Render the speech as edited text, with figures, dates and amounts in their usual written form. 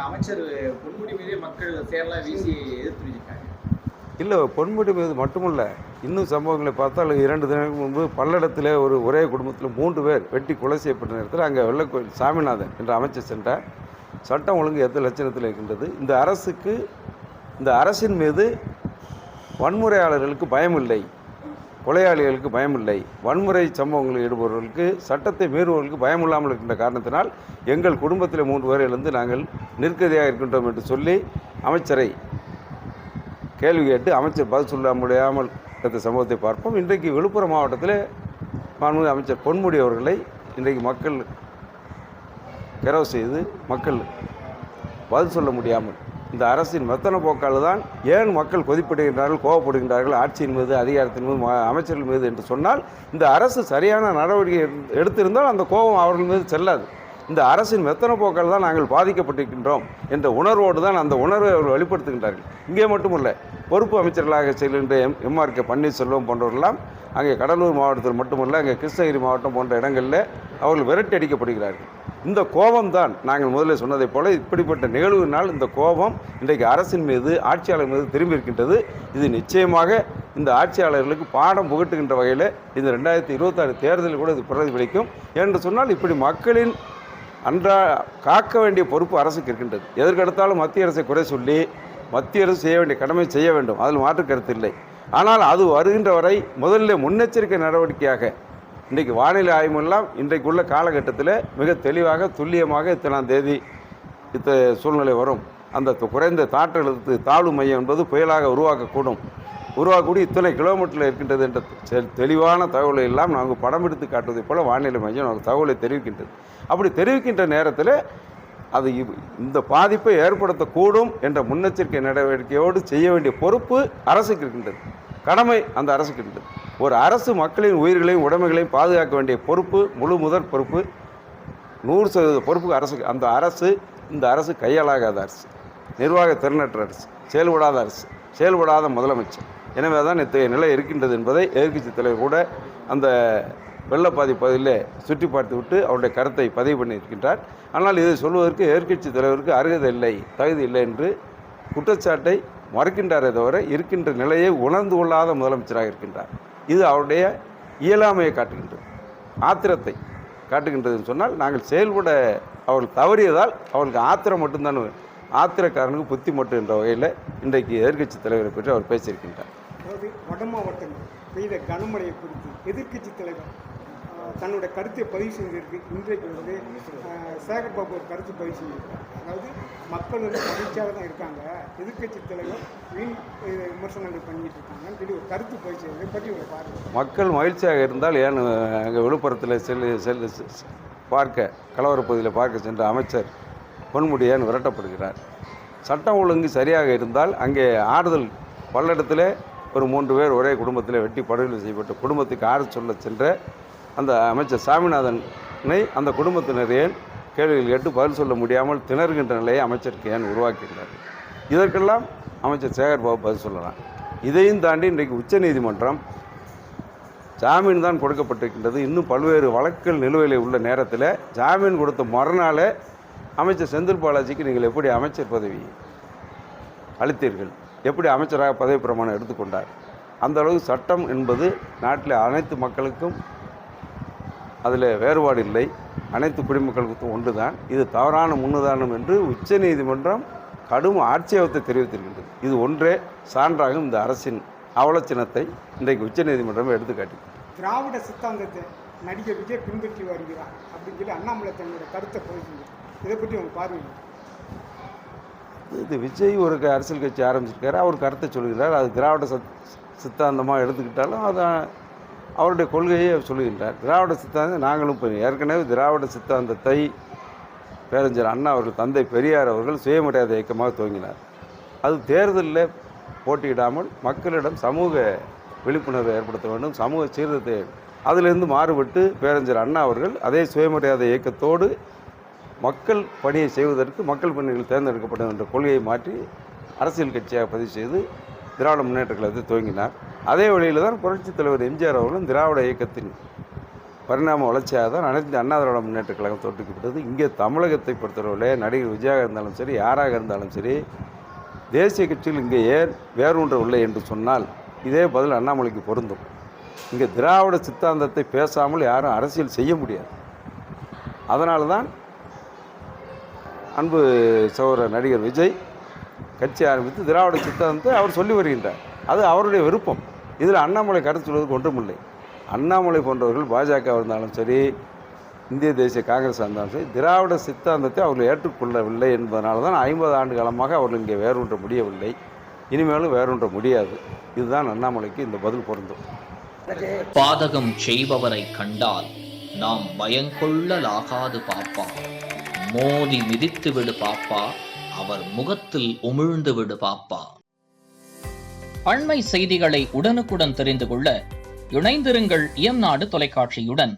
அமைச்சர் பொன்முடி மீதே மக்கள் சேரலாம் வீசி எதிர்த்து தெரிவிச்சிருக்காங்க. இல்லை, பொன்முடி மீது மட்டுமல்ல, இன்னும் சம்பவங்களை பார்த்தால் 2 தினங்களுக்கு முன்பு பல்லடத்தில் ஒரே குடும்பத்தில் 3 பேர் வெட்டி கொலை செய்யப்பட்ட நேரத்தில் அங்கே வெள்ளக்கோயில் சாமிநாதன் என்ற அமைச்சர் சென்றார். சட்டம் ஒழுங்கு எந்த லட்சணத்தில் இருக்கின்றது? இந்த அரசின் மீது வன்முறையாளர்களுக்கு பயமில்லை, கொலையாளிகளுக்கு பயமில்லை, வன்முறை சம்பவங்களில் ஈடுபடுவர்களுக்கு, சட்டத்தை மீறுவர்களுக்கு பயமில்லாமல் இருக்கின்ற காரணத்தினால் எங்கள் குடும்பத்தில் 3 பேரிலிருந்து நாங்கள் நிற்கதியாக இருக்கின்றோம் என்று சொல்லி அமைச்சரை கேள்வி கேட்டு அமைச்சர் பதில் சொல்ல முடியாமல் இந்த சம்பவத்தை பார்ப்போம். இன்றைக்கு விழுப்புரம் மாவட்டத்தில் மாண்புமிகு அமைச்சர் பொன்முடி அவர்களை இன்றைக்கு மக்கள் கெரவு செய்து மக்கள் பதில் சொல்ல முடியாமல் இந்த அரசின் மெத்தன போக்கால் தான் ஏன் மக்கள் கொதிப்படுகின்றார்கள், கோவப்படுகின்றார்கள் ஆட்சியின் மீது, அதிகாரத்தின் மீது, அமைச்சர்கள் மீது என்று சொன்னால், இந்த அரசு சரியான நடவடிக்கை எடுத்திருந்தால் அந்த கோபம் அவர்கள் மீது செல்லாது. இந்த அரசின் மெத்தன போக்கால் தான் நாங்கள் பாதிக்கப்பட்டிருக்கின்றோம் என்ற உணர்வோடு தான் அந்த உணர்வை அவர்கள் வெளிப்படுத்துகின்றார்கள். இங்கே மட்டுமல்ல, பொறுப்பு அமைச்சர்களாக செல்கின்ற எம்ஆர்கே பன்னீர்செல்வம் போன்றவர்களெல்லாம் அங்கே கடலூர் மாவட்டத்தில் மட்டுமல்ல, அங்கே கிருஷ்ணகிரி மாவட்டம் போன்ற இடங்களில் அவர்கள் விரட்டி அடிக்கப்படுகிறார்கள். இந்த கோபம் தான் நாங்கள் முதலில் சொன்னதைப் போல இப்படிப்பட்ட நிகழ்வுனால் இந்த கோபம் இன்றைக்கு அரசின் மீது, ஆட்சியாளர் மீது திரும்பி இருக்கின்றது. இது நிச்சயமாக இந்த ஆட்சியாளர்களுக்கு பாடம் புகட்டுகின்ற வகையில் இந்த 2026 தேர்தலில் கூட இது பிரதிபலிக்கும் என்று சொன்னால், இப்படி மக்களின் காக்க வேண்டிய பொறுப்பு அரசுக்கு இருக்கின்றது. எதற்கெடுத்தாலும் மத்திய அரசை குறை சொல்லி மத்திய அரசு செய்ய வேண்டிய கடமை செய்ய வேண்டும், அதில் மாற்று கருத்து இல்லை. ஆனால் அது வருகின்ற வரை முதலில் முன்னெச்சரிக்கை நடவடிக்கையாக இன்றைக்கு வானிலை ஆய்வுமெல்லாம் இன்றைக்குள்ள காலகட்டத்தில் மிக தெளிவாக துல்லியமாக இத்தனாம் தேதி சூழ்நிலை வரும், அந்த குறைந்த காற்றழுத்த தாழ்வு மையம் என்பது புயலாக உருவாக்கக்கூடிய இத்தனை கிலோமீட்டரில் இருக்கின்றது என்ற தெளிவான தகவலை எல்லாம் நாங்கள் படம் எடுத்து காட்டுவதைப் போல வானிலை மையம் நமக்கு தகவலை தெரிவிக்கின்றது. அப்படி தெரிவிக்கின்ற நேரத்தில் அது இந்த பாதிப்பை ஏற்படுத்தக்கூடும் என்ற முன்னெச்சரிக்கை நடவடிக்கையோடு செய்ய வேண்டிய பொறுப்பு அரசுக்கு இருக்கின்றது, கடமை அந்த அரசுக்கு இருக்கின்றது. ஒரு அரசு மக்களின் உயிர்களையும் உடைமைகளையும் பாதுகாக்க வேண்டிய பொறுப்பு, முழு முதற் பொறுப்பு, 100% பொறுப்பு அரசுக்கு. இந்த அரசு கையாளாகாத அரசு, நிர்வாக திறனற்ற அரசு, செயல்படாத அரசு, செயல்படாத முதலமைச்சர். எனவே தான் இத்தகைய நிலை இருக்கின்றது என்பதை எதிர்க்கட்சி தலைவர் கூட அந்த வெள்ளப்பாதி பகுதியில் சுற்றி பார்த்து விட்டு அவருடைய கருத்தை பதிவு பண்ணியிருக்கின்றார். ஆனால் இதை சொல்வதற்கு எதிர்க்கட்சி தலைவருக்கு அருகதை இல்லை, தகுதி இல்லை என்று குற்றச்சாட்டை மறுக்கின்றாரே தவிர இருக்கின்ற நிலையை உணர்ந்து கொள்ளாத முதலமைச்சராக இருக்கின்றார். இது அவருடைய இயலாமையை காட்டுகின்றது, ஆத்திரத்தை காட்டுகின்றதுன்னு சொன்னால், நாங்கள் செயல்பட அவர்கள் தவறியதால் அவர்களுக்கு ஆத்திரம் மட்டும்தான், ஆத்திரக்காரனுக்கு புத்தி மட்டும் என்ற வகையில் இன்றைக்கு எதிர்க்கட்சி தலைவரை பற்றி அவர் பேசியிருக்கின்றார். அதாவது வட மாவட்டங்கள் பெய்த கனமழையை குறித்து எதிர்க்கட்சி தலைவர் தன்னுடைய கருத்தை பதிவு செய்திருக்கு. இன்றைக்கு சேகர் பாபு ஒரு கருத்து பதிவு செஞ்சிருக்கார். அதாவது மக்கள் மகிழ்ச்சியாக தான் இருக்காங்க, எதிர்க்கட்சி தலைவர் வீண் விமர்சனங்கள் பண்ணிட்டு இருக்காங்கன்னு சொல்லி ஒரு கருத்து பதிவு செய்வதை பற்றி ஒரு பாருங்கள். மக்கள் மகிழ்ச்சியாக இருந்தால் ஏன் அங்கே விழுப்புரத்தில் பார்க்க கலவர பகுதியில் பார்க்க சென்ற அமைச்சர் பொன்முடி ஏன் விரட்டப்படுகிறார்? சட்டம் ஒழுங்கு சரியாக இருந்தால் அங்கே ஆறுதல், பல்லடத்தில் ஒரு 3 பேர் ஒரே குடும்பத்தில் வெட்டி படுகொலை செய்யப்பட்ட குடும்பத்துக்கு ஆறுதல் சொல்ல சென்ற அந்த அமைச்சர் சாமிநாதனை அந்த குடும்பத்தினர் ஏன் கேள்விகள் கேட்டு பதில் சொல்ல முடியாமல் திணறுகின்ற நிலையை அமைச்சருக்கு ஏன் உருவாக்கின்றார்? இதற்கெல்லாம் அமைச்சர் சேகர் பாபு பதில் சொல்லலாம். இதையும் தாண்டி இன்றைக்கு உச்சநீதிமன்றம் ஜாமீன் தான் கொடுக்கப்பட்டிருக்கின்றது. இன்னும் பல்வேறு வழக்குகள் நிலுவையில் உள்ள நேரத்தில் ஜாமீன் கொடுத்த மறுநாளே அமைச்சர் செந்தில் பாலாஜிக்கு நீங்கள் எப்படி அமைச்சர் பதவி அளித்தீர்கள், எப்படி அமைச்சராக பதவி பிரமாணம் எடுத்துக்கொண்டார்? அந்த அளவுக்கு சட்டம் என்பது நாட்டில் அனைத்து மக்களுக்கும் அதில் வேறுபாடு இல்லை, அனைத்து குடிமக்களுக்கும் ஒன்று தான். இது தவறான முன்னுதாரணம் என்று உச்சநீதிமன்றம் கடும் ஆட்சேபத்தை தெரிவித்திருக்கின்றது. இது ஒன்றே சான்றாகும் இந்த அரசின் அவலட்சணத்தை இன்றைக்கு உச்சநீதிமன்றம் எடுத்துக்காட்டி. திராவிட சித்தாந்தத்தை நடிகர் விஜய் பின்பற்றி வருகிறார் அப்படின்னு சொல்லி அண்ணாமலை தன்னுடைய கருத்தை பதிவு. இதை பற்றி அவங்க பார்வையில் இது விஜய் ஒரு அரசியல் கட்சி ஆரம்பிச்சிருக்காரு, அவர் கருத்தை சொல்கிறார். அது திராவிட சித்தாந்தமாக எடுத்துக்கிட்டாலும் அது அவருடைய கொள்கையை சொல்லுகின்றார். திராவிட சித்தாந்தம் நாங்களும் ஏற்கனவே திராவிட சித்தாந்தத்தை பேரறிஞர் அண்ணா அவர்கள், தந்தை பெரியார் அவர்கள் சுயமரியாதை இயக்கமாக துவங்கினார். அது தேர்தலில் போட்டியிடாமல் மக்களிடம் சமூக விழிப்புணர்வை ஏற்படுத்த வேண்டும், சமூக சீர்திருத்தத்தை, அதிலிருந்து மாறுபட்டு பேரறிஞர் அண்ணா அவர்கள் அதே சுயமரியாதை இயக்கத்தோடு மக்கள் பணியை செய்வதற்கு மக்கள் பணிகள் தேர்ந்தெடுக்கப்படும் என்ற கொள்கையை மாற்றி அரசியல் கட்சியாக பதிவு செய்து திராவிட முன்னேற்ற கழகத்தை துவங்கினார். அதே வழியில் தான் புரட்சித் தலைவர் எம்ஜிஆர் அவர்களும் திராவிட இயக்கத்தின் பரிணாம வளர்ச்சியாக தான் அனைத்து அண்ணா திராவிட முன்னேற்ற கழகம் தோற்றுவிக்கப்பட்டது. இங்கே தமிழகத்தை பொறுத்தவரையிலே நடிகர் விஜயாக இருந்தாலும் சரி, யாராக இருந்தாலும் சரி, தேசிய கட்சியில் இங்கே ஏன் வேரூன்றவில்லை என்று சொன்னால் இதே பதில் அண்ணாமலைக்கு பொருந்தும். இங்கே திராவிட சித்தாந்தத்தை பேசாமல் யாரும் அரசியல் செய்ய முடியாது. அதனால தான் அன்பு சகோதரர் நடிகர் விஜய் கட்சி ஆரம்பித்து திராவிட சித்தாந்தத்தை அவர் சொல்லி வருகின்றார். அது அவருடைய விருப்பம். இதில் அண்ணாமலை கருத்து சொல்வதற்கு ஒன்றுமில்லை. அண்ணாமலை போன்றவர்கள் பாஜக இருந்தாலும் சரி, இந்திய தேசிய காங்கிரஸ் இருந்தாலும் சரி, திராவிட சித்தாந்தத்தை அவர்கள் ஏற்றுக்கொள்ளவில்லை என்பதனால தான் 50 ஆண்டு காலமாக அவர்கள் இங்கே வேரூன்ற முடியவில்லை. இனிமேலும் வேரூன்ற முடியாது. இதுதான் அண்ணாமலைக்கு இந்த பதில் பொருந்தும். பாதகம் செய்பவரை கண்டால் நாம் பயங்கொள்ளலாகாது பாப்பா, மோதி மிதித்து விடு பாப்பா, அவர் முகத்தில் உமிழ்ந்து விடு பாப்பா. அண்மை செய்திகளை உடனுக்குடன் தெரிந்து கொள்ள இணைந்திருங்கள் இயம்நாடு தொலைக்காட்சியுடன்.